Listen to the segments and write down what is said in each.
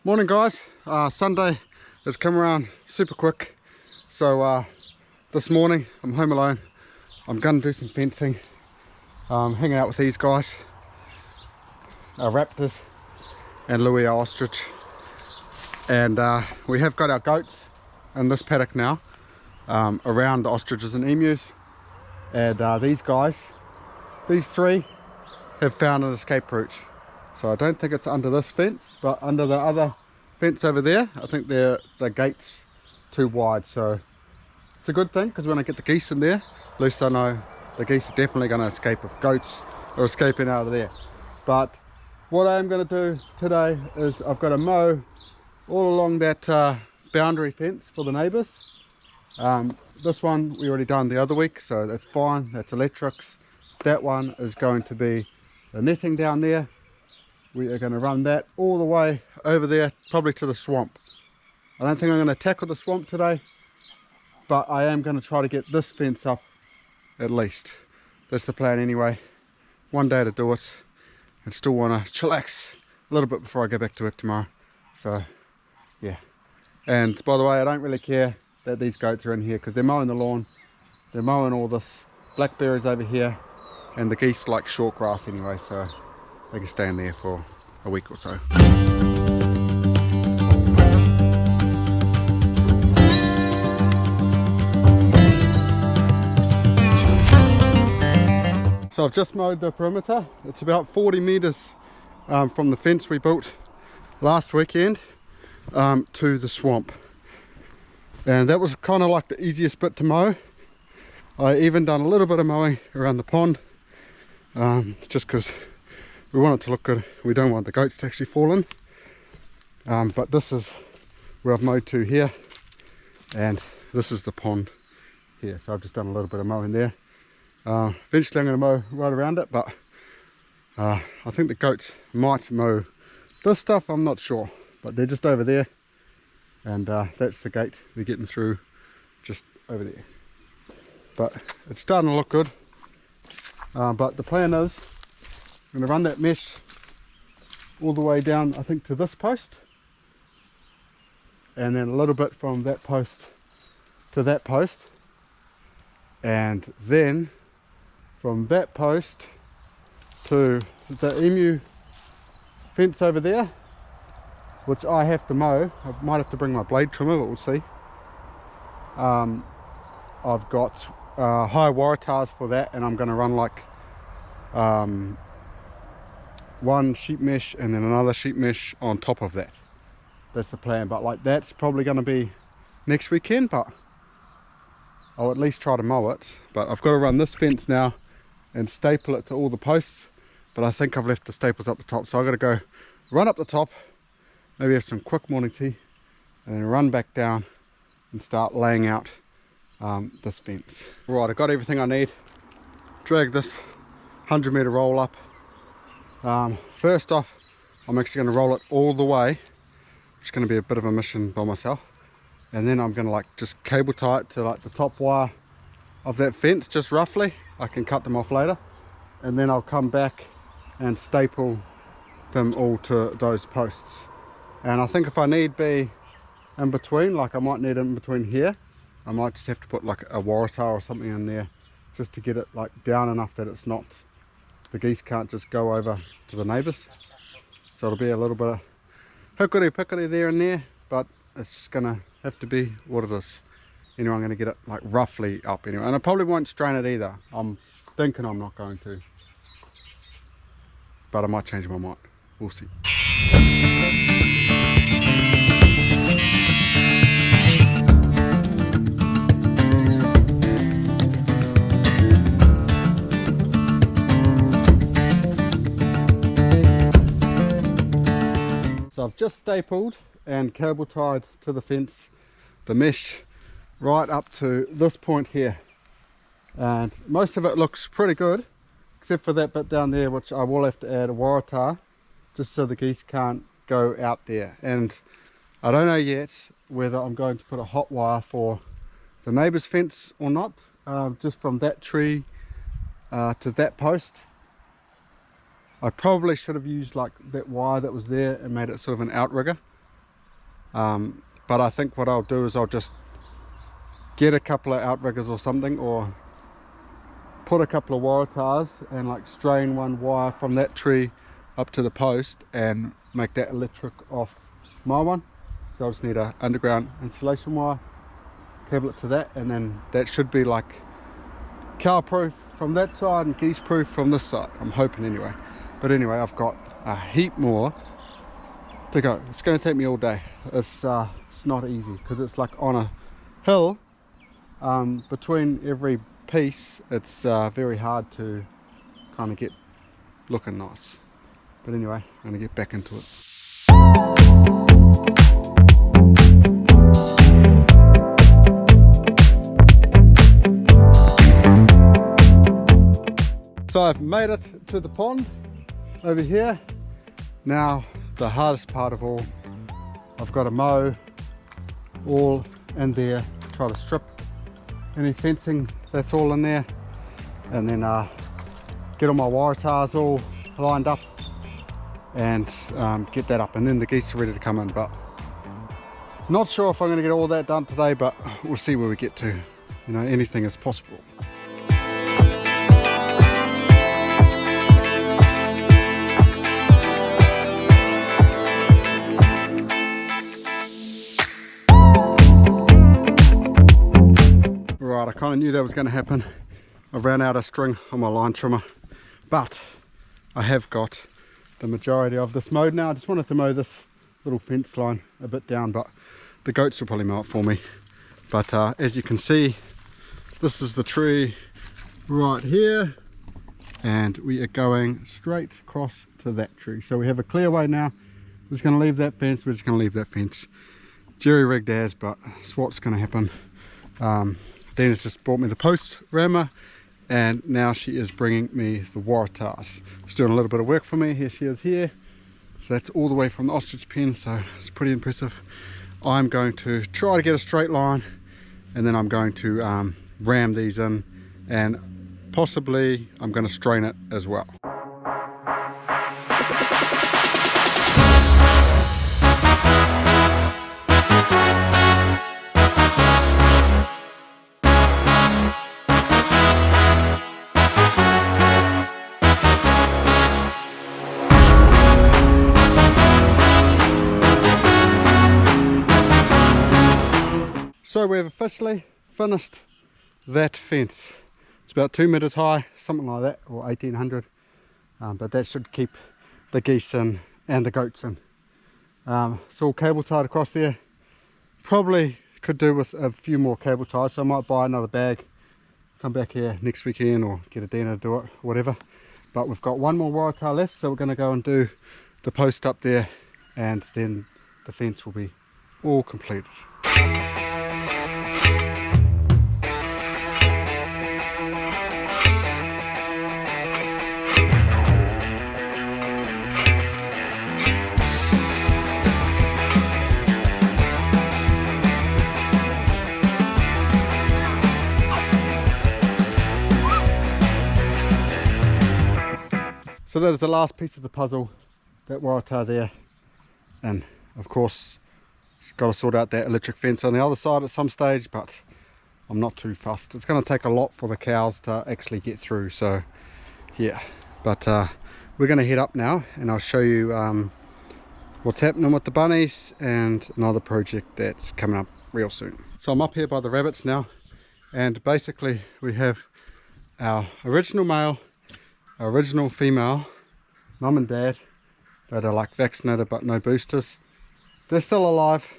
Morning guys, Sunday has come around super quick, so this morning I'm home alone. I'm going to do some fencing, hanging out with these guys, our raptors and Louis our ostrich, and we have got our goats in this paddock now, around the ostriches and emus, and these three have found an escape route. So I don't think it's under this fence, but under the other fence over there. I think the gate's too wide, so it's a good thing, because when I get the geese in there, at least I know the geese are definitely going to escape if goats are escaping out of there. But what I am going to do today is I've got to mow all along that boundary fence for the neighbours. This one we already done the other week, so that's fine, that's electrics. That one is going to be the netting down there. We are going to run that all the way over there, probably to the swamp. I don't think I'm going to tackle the swamp today, but I am going to try to get this fence up at least. That's the plan anyway. One day to do it, and still want to chillax a little bit before I go back to work tomorrow. So yeah. And by the way, I don't really care that these goats are in here, because they're mowing the lawn, they're mowing all this blackberries over here, and the geese like short grass anyway, so they can stay in there for a week or so. So I've just mowed the perimeter. It's about 40 meters from the fence we built last weekend to the swamp. And that was kind of like the easiest bit to mow. I even done a little bit of mowing around the pond, just because we want it to look good. We don't want the goats to actually fall in. But this is where I've mowed to here, and this is the pond here. So I've just done a little bit of mowing there. Eventually I'm going to mow right around it, but I think the goats might mow this stuff, I'm not sure. But they're just over there, and that's the gate they're getting through, just over there. But it's starting to look good. But the plan is I'm going to run that mesh all the way down, I think, to this post, and then a little bit from that post to that post, and then from that post to the emu fence over there, which I have to mow. I might have to bring my blade trimmer, but we'll see. I've got high waratahs for that, and I'm going to run like one sheep mesh and then another sheep mesh on top of that. That's the plan, but like that's probably going to be next weekend, but I'll at least try to mow it. But I've got to run this fence now and staple it to all the posts, but I think I've left the staples up the top, so I've got to go run up the top, maybe have some quick morning tea, and then run back down and start laying out this fence. Right, I've got everything I need. Drag this 100-meter roll up. First off, I'm actually going to roll it all the way, which is going to be a bit of a mission by myself, and then I'm going to like just cable tie it to like the top wire of that fence, just roughly. I can cut them off later, and then I'll come back and staple them all to those posts. And I think if I need be in between, like I might need it in between here, I might just have to put like a waratah or something in there, just to get it like down enough that it's not, the geese can't just go over to the neighbours. So it'll be a little bit of hickory-pickory there and there, but it's just gonna have to be what it is. Anyway, I'm gonna get it like roughly up anyway, and I probably won't strain it either. I'm thinking I'm not going to, but I might change my mind. We'll see. So I've just stapled and cable tied to the fence the mesh right up to this point here, and most of it looks pretty good except for that bit down there, which I will have to add a waratah just so the geese can't go out there. And I don't know yet whether I'm going to put a hot wire for the neighbour's fence or not, just from that tree to that post. I probably should have used like that wire that was there and made it sort of an outrigger, But I think what I'll do is I'll just get a couple of outriggers or something, or put a couple of waratahs and like strain one wire from that tree up to the post and make that electric off my one. So I'll just need a underground insulation wire, cable it to that, and then that should be like cow proof from that side and geese proof from this side, I'm hoping anyway. But anyway, I've got a heap more to go. It's going to take me all day. It's not easy because it's like on a hill. Between every piece, it's very hard to kind of get looking nice. But anyway, I'm going to get back into it. So I've made it to the pond over here. Now the hardest part of all, I've got to mow all in there, try to strip any fencing that's all in there, and then get all my waratahs all lined up and get that up, and then the geese are ready to come in. But not sure if I'm going to get all that done today, but we'll see where we get to. You know, anything is possible. Right, I kind of knew that was going to happen. I ran out of string on my line trimmer, but I have got the majority of this mowed now. I just wanted to mow this little fence line a bit down, but the goats will probably mow it for me. But as you can see, this is the tree right here, and we are going straight across to that tree. So we have a clear way now. We're just going to leave that fence. We're just going to leave that fence jerry rigged as, but it's what's going to happen. Dana's just brought me the post rammer, and now she is bringing me the waratahs. She's doing a little bit of work for me. Here she is here. So that's all the way from the ostrich pen, so it's pretty impressive. I'm going to try to get a straight line, and then I'm going to ram these in, and possibly I'm going to strain it as well. So we've officially finished that fence. It's about 2 meters high, something like that, or 1800. But that should keep the geese in and the goats in. It's all cable tied across there. Probably could do with a few more cable ties, so I might buy another bag, come back here next weekend, or get a Dana to do it, whatever. But we've got one more waratah left, so we're going to go and do the post up there, and then the fence will be all completed. So that is the last piece of the puzzle, that waratah there, and of course got to sort out that electric fence on the other side at some stage, but I'm not too fussed. It's going to take a lot for the cows to actually get through, so yeah. But we're going to head up now, and I'll show you what's happening with the bunnies and another project that's coming up real soon. So I'm up here by the rabbits now, and basically we have our original male, our original female, mum and dad, that are like vaccinated but no boosters. They're still alive,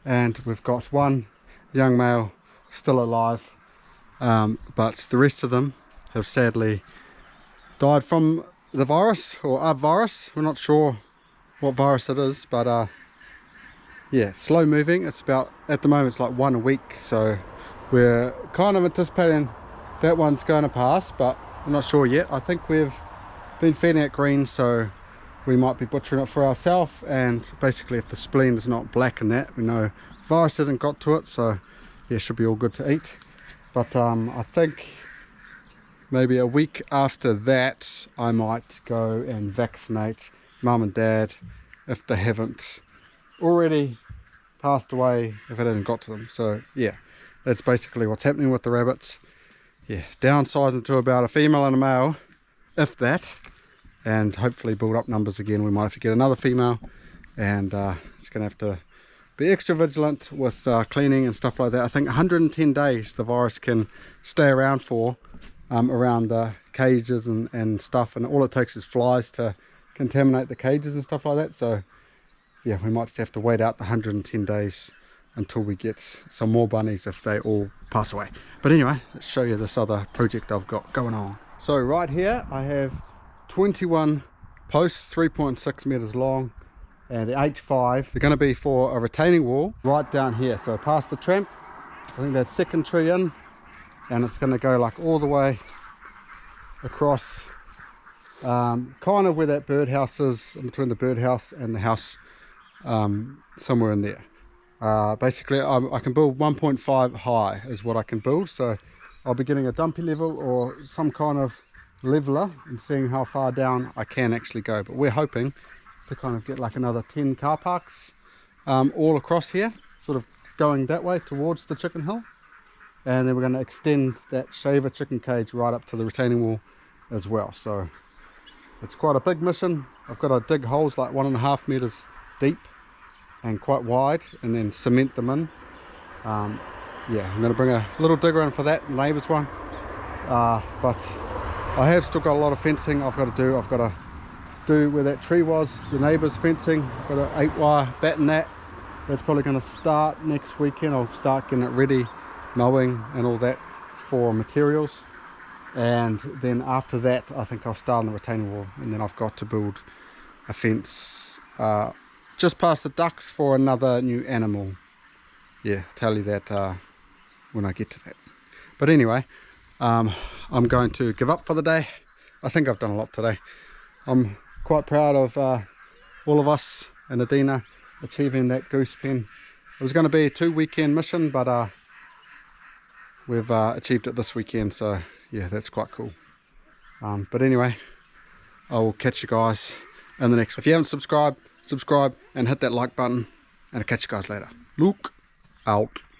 and we've got one young male still alive, but the rest of them have sadly died from the virus, or a virus. We're not sure what virus it is, but yeah, slow moving. It's about, at the moment it's like 1 a week, so we're kind of anticipating that one's going to pass, but I'm not sure yet. I think we've been feeding it green, so we might be butchering it for ourselves, and basically if the spleen is not black in that, we know virus hasn't got to it, so yeah, should be all good to eat. But I think maybe a week after that I might go and vaccinate mum and dad if they haven't already passed away if it hasn't got to them. So yeah, that's basically what's happening with the rabbits. Yeah, downsizing to about a female and a male, if that, and hopefully build up numbers again. We might have to get another female, and it's going to have to be extra vigilant with cleaning and stuff like that. I think 110 days the virus can stay around for, around the cages and stuff, and all it takes is flies to contaminate the cages and stuff like that. So yeah, we might just have to wait out the 110 days until we get some more bunnies if they all pass away. But anyway, let's show you this other project I've got going on. So right here I have 21 posts, 3.6 meters long, and the H5, they're going to be for a retaining wall right down here. So past the tramp, I think that's second tree in, and it's going to go like all the way across, kind of where that birdhouse is, in between the birdhouse and the house, somewhere in there. Basically I can build 1.5 high is what I can build, so I'll be getting a dumpy level or some kind of leveler and seeing how far down I can actually go. But we're hoping to kind of get like another 10 car parks all across here, sort of going that way towards the chicken hill, and then we're going to extend that shaver chicken cage right up to the retaining wall as well. So it's quite a big mission. I've got to dig holes like 1.5 meters deep and quite wide, and then cement them in. Yeah, I'm going to bring a little digger in for that, neighbour's one, but I have still got a lot of fencing I've got to do. I've got to do where that tree was, the neighbour's fencing. I've got an 8-wire batten that's probably going to start next weekend. I'll start getting it ready, mowing and all that for materials, and then after that I think I'll start on the retaining wall, and then I've got to build a fence just past the ducks for another new animal. Yeah, I'll tell you that when I get to that. But anyway, I'm going to give up for the day. I think I've done a lot today. I'm quite proud of all of us and Adina achieving that goose pen. It was going to be a 2-weekend mission, but we've achieved it this weekend, so yeah, that's quite cool. But anyway, I will catch you guys in the next one. If you haven't subscribed, subscribe and hit that like button, and I'll catch you guys later. Look out.